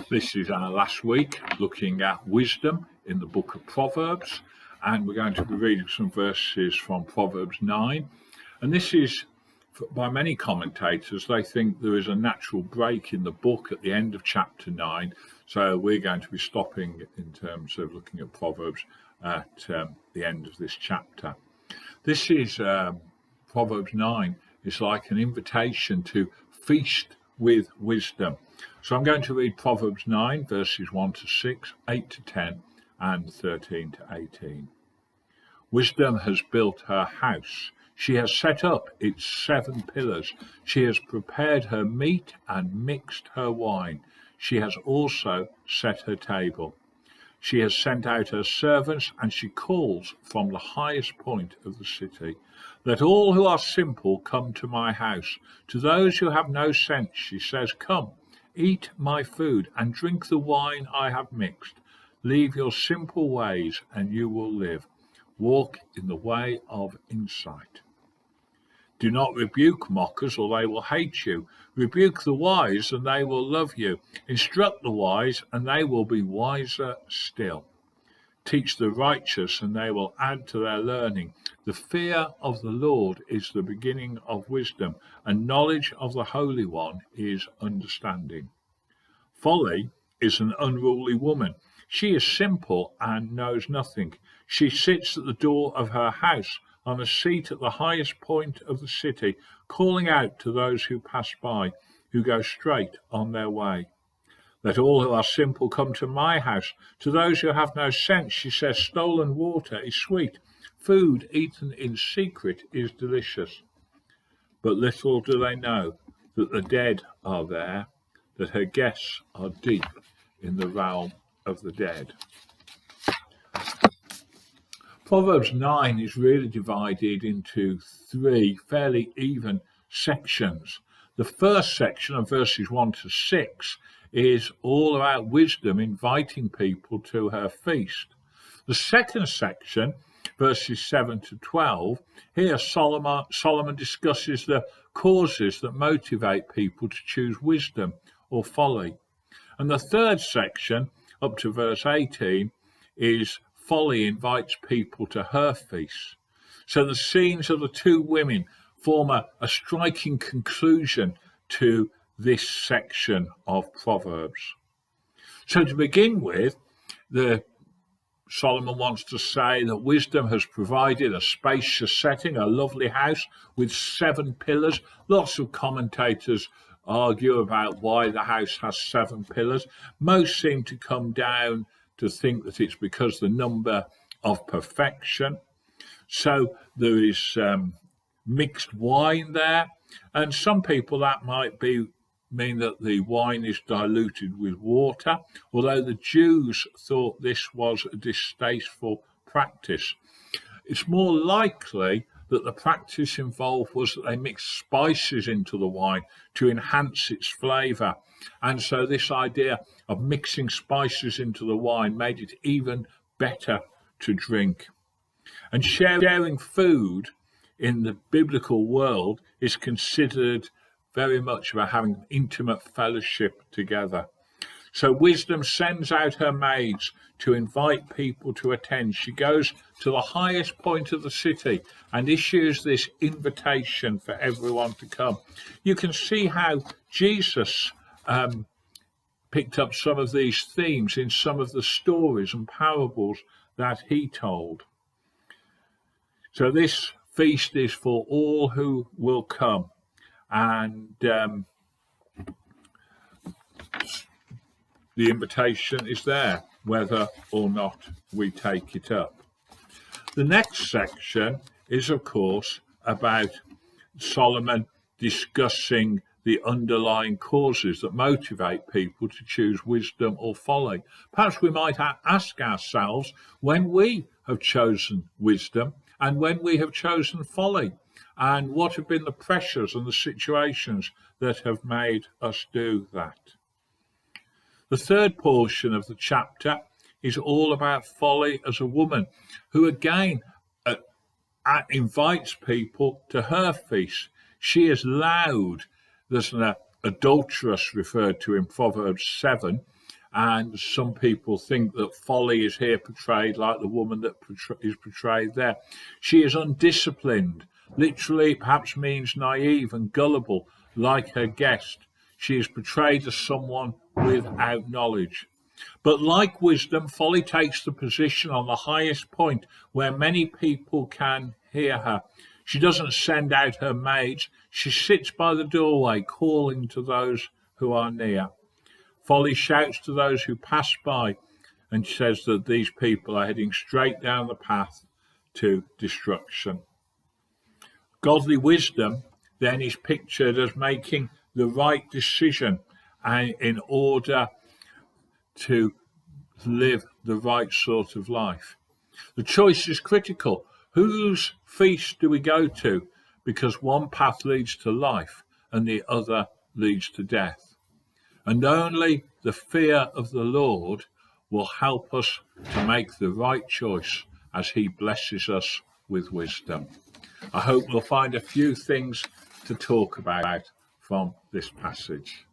This is our last week looking at wisdom in the book of Proverbs, and we're going to be reading some verses from Proverbs 9. And this is, by many commentators, they think there is a natural break in the book at the end of chapter 9. So we're going to be stopping in terms of looking at Proverbs at the end of this chapter. This is Proverbs 9 is like an invitation to feast with wisdom. So I'm going to read Proverbs 9, verses 1 to 6, 8 to 10, and 13 to 18. Wisdom has built her house. She has set up its 7 pillars. She has prepared her meat and mixed her wine. She has also set her table. She has sent out her servants, and she calls from the highest point of the city. Let all who are simple come to my house. To those who have no sense, she says, come, eat my food and drink the wine I have mixed. Leave your simple ways, and you will live. Walk in the way of insight. Do not rebuke mockers, or they will hate you. Rebuke the wise, and they will love you. Instruct the wise, and they will be wiser still. Teach the righteous, and they will add to their learning. The fear of the Lord is the beginning of wisdom, and knowledge of the Holy One is understanding. Folly is an unruly woman. She is simple and knows nothing. She sits at the door of her house, on a seat at the highest point of the city, calling out to those who pass by, who go straight on their way. Let all who are simple come to my house. To those who have no sense, she says, stolen water is sweet. Food eaten in secret is delicious. But little do they know that the dead are there, that her guests are deep in the realm of the dead. Proverbs 9 is really divided into 3 fairly even sections. The first section of verses 1 to 6 is all about wisdom inviting people to her feast. The second section, verses 7 to 12, here Solomon discusses the causes that motivate people to choose wisdom or folly. And the third section, up to verse 18, is folly invites people to her feast. So the scenes of the 2 women form a striking conclusion to this section of Proverbs. So to begin with, Solomon wants to say that wisdom has provided a spacious setting, a lovely house with 7 pillars. Lots of commentators argue about why the house has 7 pillars. Most seem to come down to think that it's because the number of perfection. So there is mixed wine there, and some people that might mean that the wine is diluted with water, although the Jews thought this was a distasteful practice. It's more likely that the practice involved was that they mixed spices into the wine to enhance its flavour. And so this idea of mixing spices into the wine made it even better to drink. And sharing food in the biblical world is considered very much about having intimate fellowship together. So wisdom sends out her maids to invite people to attend. She goes to the highest point of the city and issues this invitation for everyone to come. You can see how Jesus picked up some of these themes in some of the stories and parables that he told. So this feast is for all who will come, and the invitation is there, whether or not we take it up. The next section is, of course, about Solomon discussing the underlying causes that motivate people to choose wisdom or folly. Perhaps we might ask ourselves when we have chosen wisdom and when we have chosen folly, and what have been the pressures and the situations that have made us do that. The third portion of the chapter is all about folly as a woman, who again invites people to her feast. She is loud. There's an adulteress referred to in Proverbs 7. And some people think that folly is here portrayed like the woman that is portrayed there. She is undisciplined. Literally, it perhaps means naive and gullible, like her guest. She is portrayed as someone without knowledge. But like wisdom, folly takes the position on the highest point where many people can hear her. She doesn't send out her maids. She sits by the doorway, calling to those who are near. Folly shouts to those who pass by and says that these people are heading straight down the path to destruction. Godly wisdom then is pictured as making the right decision and in order to live the right sort of life. The choice is critical. Whose feast do we go to? Because one path leads to life and the other leads to death. And only the fear of the Lord will help us to make the right choice as he blesses us with wisdom. I hope we'll find a few things to talk about from this passage.